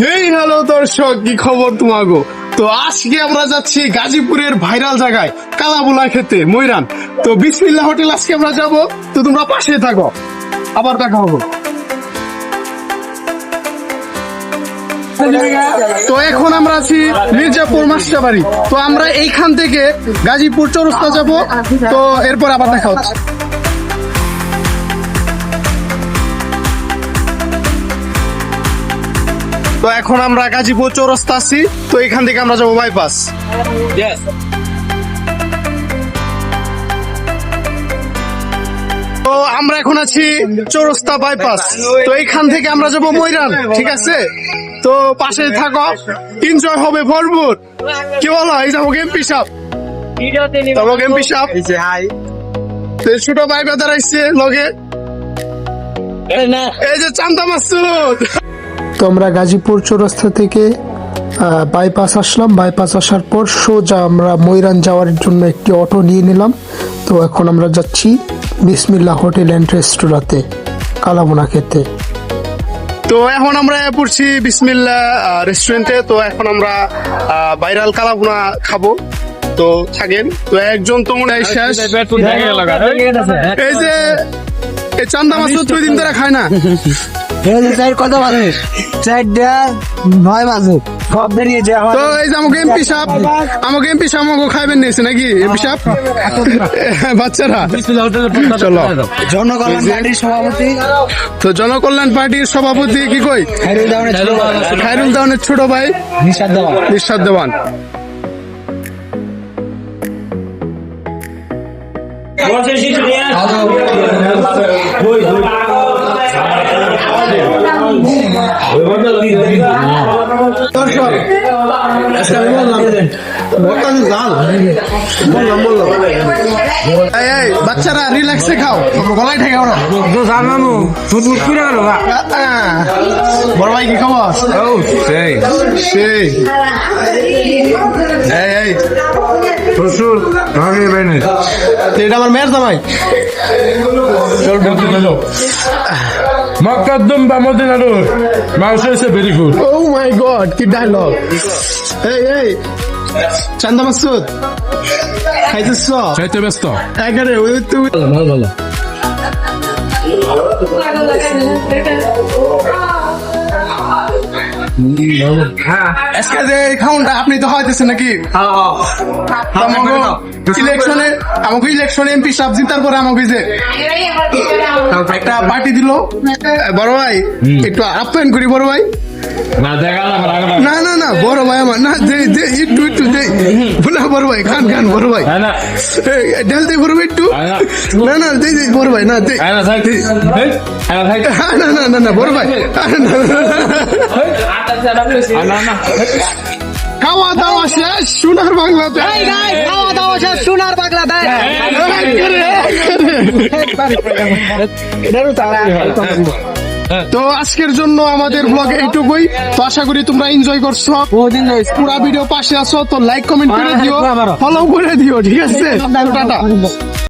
Hey hello দর্শক, কি খবর তোমাগো? তো আজকে আমরা যাচ্ছি গাজীপুরের ভাইরাল জায়গায় কালাবুলা খেতে ময়রান। তো বিসমিল্লাহ হোটেল আজকে আমরা যাব, তো তোমরা পাশে থাকো, আবার দেখা হবে। তো এখন আমরা আছি মির্জাপুর মাস্টারবাড়ি। তো আমরা এইখান থেকে গাজীপুর চৌরাস্তা যাব, তো এরপর আবার দেখা হচ্ছে। তো এখন আমরা গাজীপুর চৌরাস্তা আছি, তো এখান থেকে আমরা যাবো বাইপাস। তো আমরা এখন আছি চৌরাস্তা বাইপাস, তো এইখান থেকে আমরা যাবো ময়রান, ঠিক আছে? তো পাশে থাকো, এনজয় হবে ভরপুর। কি বলো? এই যাবো এমপি সাহেব, এমপি সাহেব ছোট ভাই বেদার আসছে লগে, এই যে চান্দা মাসুদ। তো আমরা গাজীপুর চৌরাস্তা থেকে বাইপাস আসলাম। বাইপাস আসার পর সোজা আমরা ময়রান যাওয়ার জন্য একটি অটো নিয়ে নিলাম। তো এখন আমরা যাচ্ছি বিসমিল্লাহ হোটেল অ্যান্ড রেস্টুরেন্টে কালাভুনা খেতে। তো এখন আমরা পড়ছি বিসমিল্লাহ রেস্টুরেন্টে। তো এখন আমরা ভাইরাল কালাভুনা খাবো, তো থাকেন। তো একজন তো মনে হয় শেষ, এই যে এই চান্দা মাসুদ দুই দিন ধরে খায় না। কত বাজে? 4টা 9 বাজে। সব বেরিয়েছে। তো এই যে আমাকে এমপি সাহেব আমাকে খাইবেন নিয়েছে নাকি এমপি সাহেব? বাচ্চারা চলো। জনকল্যাণ পার্টির সভাপতি, তো জনকল্যাণ পার্টির সভাপতি কি কই? খায়রুল দাওয়ানের ছোট ভাই নিশাদ দেওয়ান। বাচ্চারা রিল্যাক্সে খাও, গলায় ঠেকাও না। বড় ভাই কি খবর? সেই এটা আমার মেয়ের জামাই। মকদ্দম বা মদিনারুর মাংস হয়েছে ভেরি গুড। ও মাই গড, কি ডায়লগ! এই চান্দা মাসুদ খাইতেছ? চাইতে ব্যস্ত একেবারে ওই তুমি ভালো আজকে যে খাউনটা আপনি তো হইতেছেন নাকি? ইলেকশনে এমপি সাহেব জিতার পরে আমাকে যে একটা পার্টি দিল, বড় ভাই একটু আপ্যায়ন করি। বড় ভাই না দেখা না না না, বড় ভাই আমার না, একটু না বড় ভাই, খান বড় ভাই, ঢেল দে বড় ভাই একটু। না না দে বড় ভাই, না দে না বড় ভাই, খাওয়া দাওয়া শেষ সোনার বাংলাতে। খাওয়া দাওয়া শেষ সোনার বাংলাতে। তো আজকের জন্য আমাদের ব্লগ এইটুকুই। তো আশা করি তোমরা এনজয় করছো, পুরা ভিডিও পাশে আছো। তো লাইক কমেন্ট করে দিও, ফলো করে দিও, ঠিক আছে? টাটা।